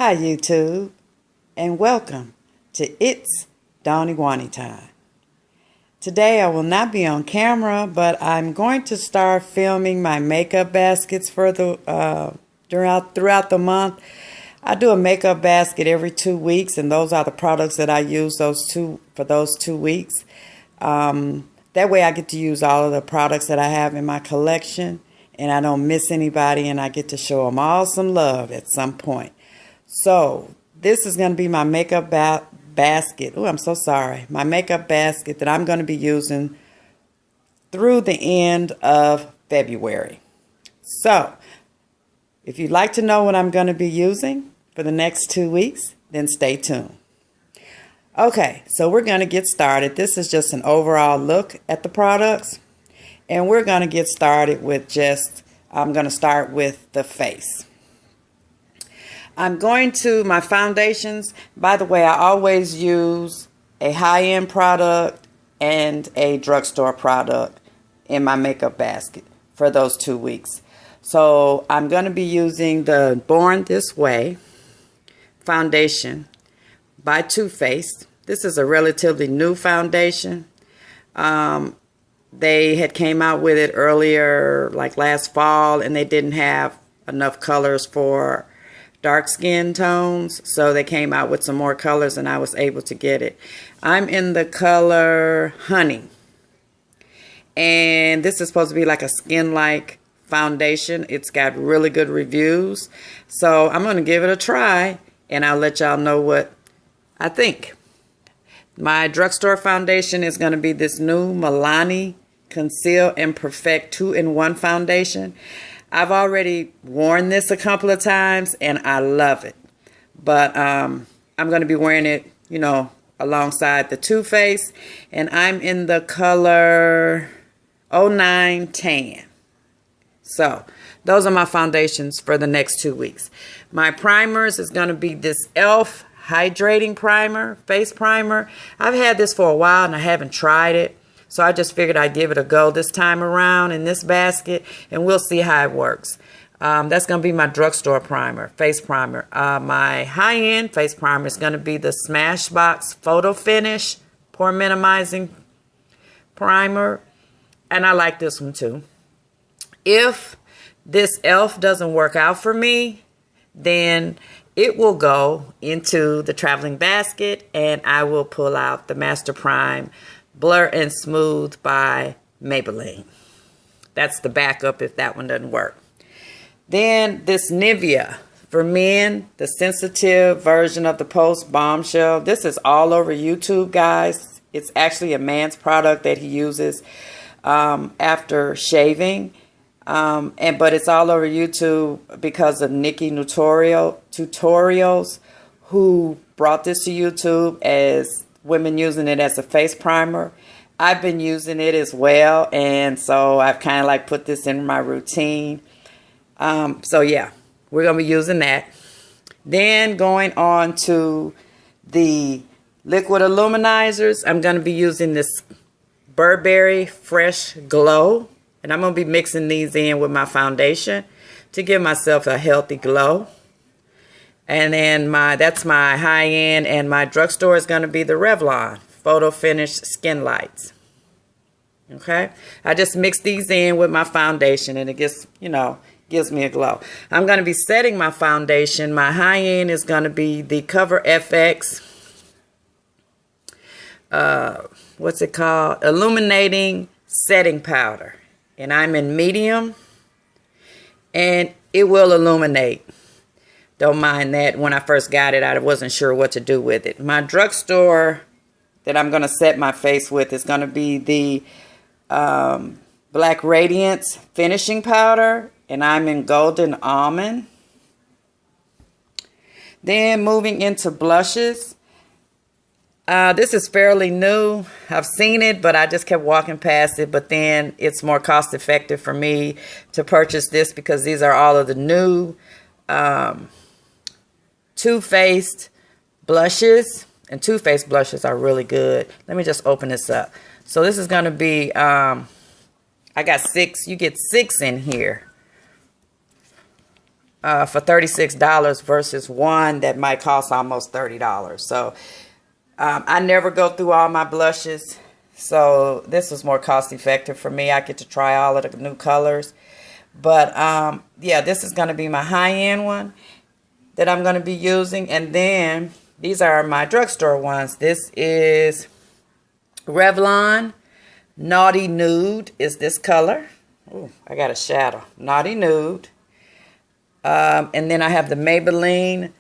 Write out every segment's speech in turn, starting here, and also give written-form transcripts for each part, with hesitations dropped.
Hi YouTube, and welcome to It's Dawny Wani Time. Today I will not be on camera, but I'm going to start filming my makeup baskets for the throughout the month. I do a makeup basket every 2 weeks, and those are the products that I use for those 2 weeks. That way I get to use all of the products that I have in my collection, and I don't miss anybody, and I get to show them all some love at some point. So this is going to be my makeup basket. Oh, I'm so sorry. My makeup basket that I'm going to be using through the end of February. So if you'd like to know what I'm going to be using for the next 2 weeks, then stay tuned. Okay, so we're going to get started. This is just an overall look at the products. And we're going to get started with I'm going to start with the face. I'm going to my foundations. By the way, I always use a high-end product and a drugstore product in my makeup basket for those 2 weeks. So I'm going to be using the Born This Way foundation by Too Faced. This is a relatively new foundation. They had came out with it earlier, like last fall, and they didn't have enough colors for dark skin tones, so they came out with some more colors and I was able to get it. I'm in the color Honey, and this is supposed to be like a skin-like foundation. It's got really good reviews, so I'm going to give it a try and I'll let y'all know what I think. My drugstore foundation is going to be this new Milani Conceal and Perfect 2-in-1 foundation. I've already worn this a couple of times and I love it. But I'm going to be wearing it, alongside the Too Faced. And I'm in the color 09 Tan. So those are my foundations for the next 2 weeks. My primers is going to be this e.l.f. Hydrating Primer, Face Primer. I've had this for a while and I haven't tried it. So I just figured I'd give it a go this time around in this basket, and we'll see how it works. That's going to be my drugstore primer, face primer. My high-end face primer is going to be the Smashbox Photo Finish Pore Minimizing Primer, and I like this one too. If this e.l.f. doesn't work out for me, then it will go into the traveling basket, and I will pull out the Master Prime Blur and Smooth by Maybelline. That's the backup if that one doesn't work. Then this Nivea for men, the sensitive version of the Post Bombshell. This is all over YouTube, guys. It's actually a man's product that he uses after shaving. But it's all over YouTube because of Nikki Tutorials, who brought this to YouTube as women using it as a face primer. I've been using it as well, and so I've kind of like put this in my routine. So yeah, we're going to be using that. Then going on to the liquid illuminizers, I'm going to be using this Burberry Fresh Glow, and I'm going to be mixing these in with my foundation to give myself a healthy glow. And then that's my high-end, and my drugstore is going to be the Revlon Photo Finish Skin Lights. Okay? I just mix these in with my foundation, and it gives me a glow. I'm going to be setting my foundation. My high-end is going to be the Cover FX, what's it called? Illuminating Setting Powder. And I'm in medium, and it will illuminate. Don't mind that. When I first got it, I wasn't sure what to do with it. My drugstore that I'm going to set my face with is going to be the Black Radiance Finishing Powder, and I'm in Golden Almond. Then moving into blushes. This is fairly new. I've seen it, but I just kept walking past it. But then it's more cost effective for me to purchase this because these are all of the new Too Faced blushes, and Too Faced blushes are really good. Let me just open this up. So this is going to be, I got 6. You get 6 in here. for $36 versus one that might cost almost $30. So I never go through all my blushes. So this was more cost effective for me. I get to try all of the new colors. But yeah, this is going to be my high-end one that I'm going to be using. And then these are my drugstore ones. This is Revlon Naughty Nude is this color. Ooh, I got a shadow. Naughty Nude. And then I have the Maybelline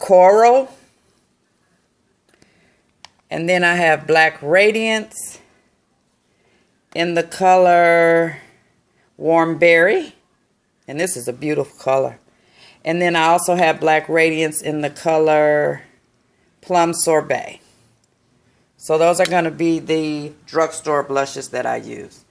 Coral. And then I have Black Radiance in the color Warm Berry. And this is a beautiful color. And then I also have Black Radiance in the color Plum Sorbet. So those are going to be the drugstore blushes that I use.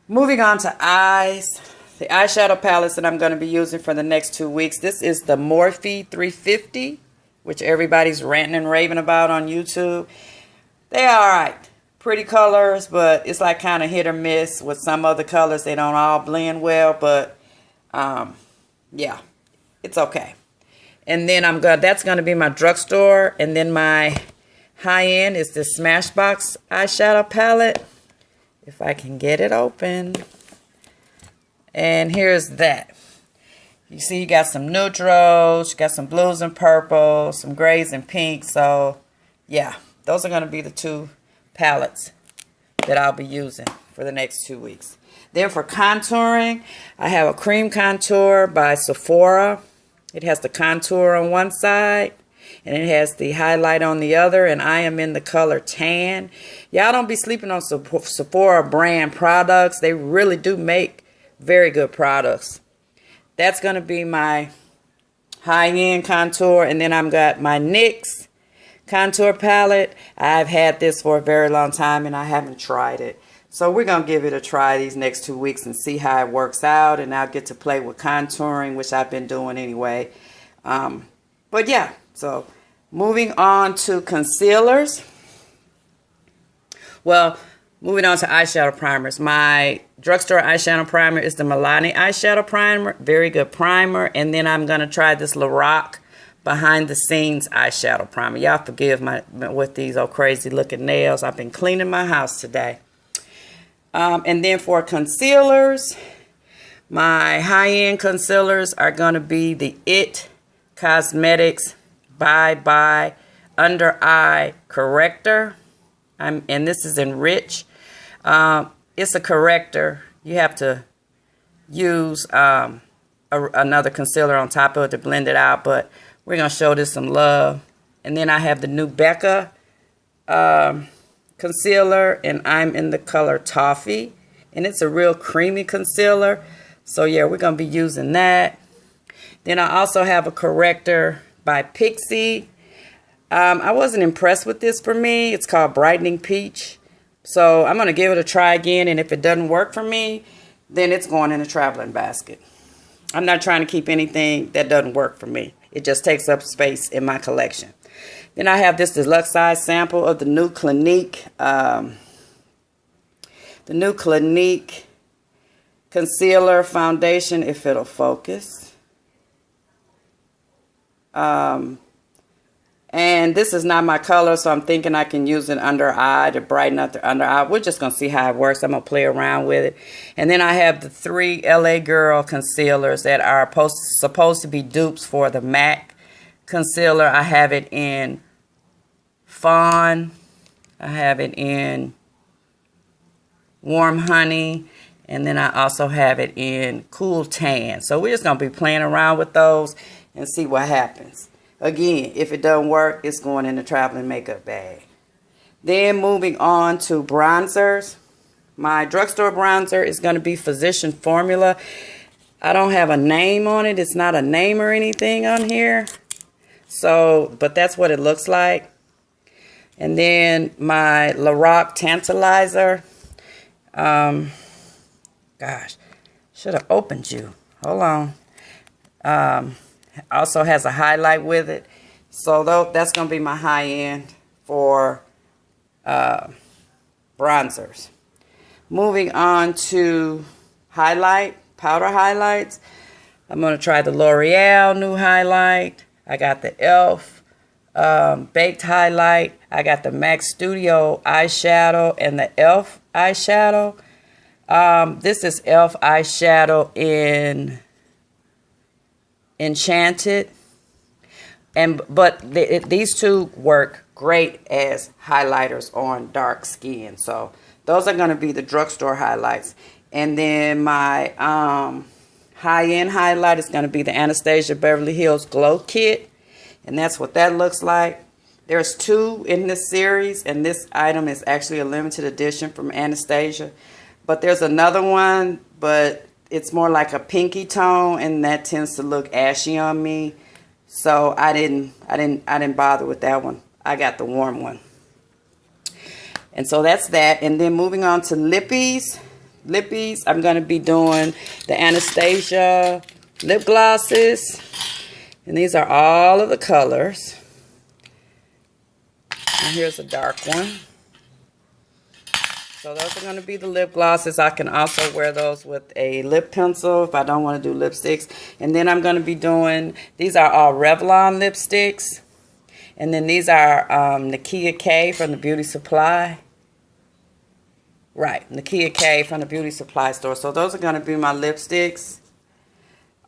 Moving on to eyes. The eyeshadow palettes that I'm going to be using for the next 2 weeks. This is the Morphe 350, which everybody's ranting and raving about on YouTube. They are alright. Pretty colors, but it's like kind of hit or miss with some other colors. They don't all blend well, but yeah, it's okay. And then that's going to be my drugstore. And then my high-end is the Smashbox eyeshadow palette. If I can get it open. And here's that. You see you got some neutrals, you got some blues and purples, some grays and pinks. So yeah, those are going to be the two palettes that I'll be using for the next 2 weeks. Then for contouring, I have a cream contour by Sephora. It has the contour on one side and it has the highlight on the other, and I am in the color tan. Y'all don't be sleeping on Sephora brand products. They really do make very good products. That's going to be my high-end contour. And then I've got my NYX contour palette. I've had this for a very long time and I haven't tried it. So we're going to give it a try these next 2 weeks and see how it works out. And I'll get to play with contouring, which I've been doing anyway. But yeah, so moving on to concealers. Well, moving on to eyeshadow primers. My drugstore eyeshadow primer is the Milani eyeshadow primer. Very good primer. And then I'm going to try this Lorac behind the scenes eyeshadow primer. Y'all forgive my with these old crazy looking nails. I've been cleaning my house today. And then for concealers, my high-end concealers are going to be the IT Cosmetics Bye Bye Under Eye Corrector. And this is in Rich. It's a corrector. You have to use another concealer on top of it to blend it out, but we're going to show this some love. And then I have the new Becca concealer, and I'm in the color Toffee, and it's a real creamy concealer. So yeah, we're going to be using that. Then I also have a corrector by Pixi. I wasn't impressed with this for me. It's called Brightening Peach. So I'm going to give it a try again, and if it doesn't work for me, then it's going in a traveling basket. I'm not trying to keep anything that doesn't work for me. It just takes up space in my collection. Then I have this deluxe size sample of the new Clinique, concealer foundation, if it'll focus. And this is not my color, so I'm thinking I can use it under eye to brighten up the under eye. We're just going to see how it works. I'm going to play around with it. And then I have the 3 LA Girl concealers that are supposed to be dupes for the MAC concealer. I have it in Fawn. I have it in Warm Honey. And then I also have it in Cool Tan. So we're just going to be playing around with those and see what happens. Again, if it doesn't work, it's going in the traveling makeup bag. Then moving on to bronzers. My drugstore bronzer is going to be Physician Formula. I don't have a name on it. It's not a name or anything on here. So, but that's what it looks like. And then my Lorac Tantalizer. Gosh, should have opened you. Hold on. Also has a highlight with it. So that's going to be my high end for bronzers. Moving on to powder highlights. I'm going to try the L'Oreal new highlight. I got the e.l.f. Baked highlight. I got the MAC Studio eyeshadow and the e.l.f. eyeshadow. This is e.l.f. eyeshadow in Enchanted. But these two work great as highlighters on dark skin. So those are going to be the drugstore highlights. And then my high-end highlight is going to be the Anastasia Beverly Hills Glow Kit. And that's what that looks like. There's 2 in this series, and this item is actually a limited edition from Anastasia. But there's another one, but it's more like a pinky tone, and that tends to look ashy on me. So I didn't bother with that one. I got the warm one. And so that's that. And then moving on to lippies. Lippies, I'm going to be doing the Anastasia lip glosses. And these are all of the colors. And here's a dark one. So those are going to be the lip glosses. I can also wear those with a lip pencil if I don't want to do lipsticks. And then I'm going to be doing, these are all Revlon lipsticks. And then these are Nakia K from the Beauty Supply. Right, Nakia K from the Beauty Supply store. So those are going to be my lipsticks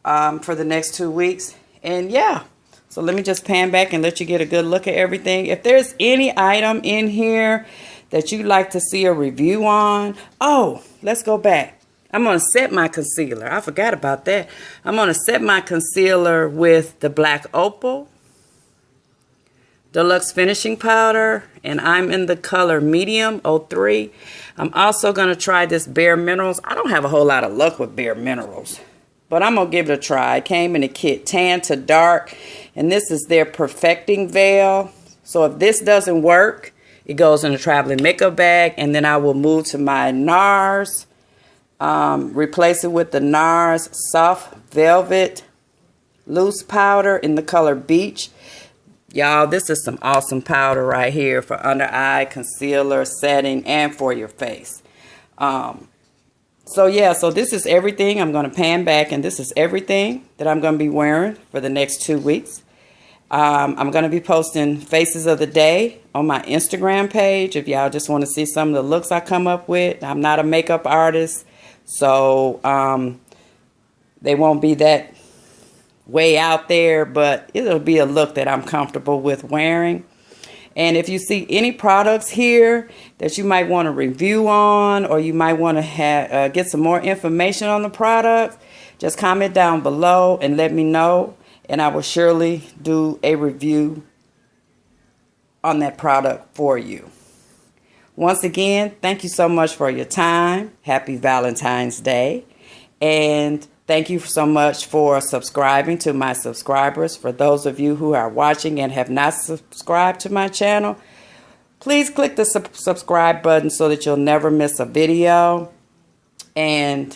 for the next 2 weeks. And yeah, so let me just pan back and let you get a good look at everything. If there's any item in here that you'd like to see a review on. Oh, let's go back. I'm going to set my concealer. I forgot about that. I'm going to set my concealer with the Black Opal Deluxe Finishing Powder, and I'm in the color Medium 03. I'm also going to try this Bare Minerals. I don't have a whole lot of luck with Bare Minerals, but I'm going to give it a try. It came in a kit Tan to Dark, and this is their Perfecting Veil. So if this doesn't work, it goes in a traveling makeup bag, and then I will move to my NARS, replace it with the NARS Soft Velvet Loose Powder in the color Beach. Y'all, this is some awesome powder right here for under eye, concealer, setting, and for your face. So yeah, so this is everything. I'm going to pan back, and this is everything that I'm going to be wearing for the next 2 weeks. I'm going to be posting faces of the day on my Instagram page if y'all just want to see some of the looks I come up with. I'm not a makeup artist, so they won't be that way out there, but it'll be a look that I'm comfortable with wearing. And if you see any products here that you might want to review on, or you might want to get some more information on the product, just comment down below and let me know, and I will surely do a review on that product for you. Once again, thank you so much for your time. Happy Valentine's Day. And thank you so much for subscribing to my subscribers. For those of you who are watching and have not subscribed to my channel, please click the subscribe button so that you'll never miss a video. And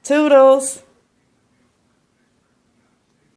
toodles!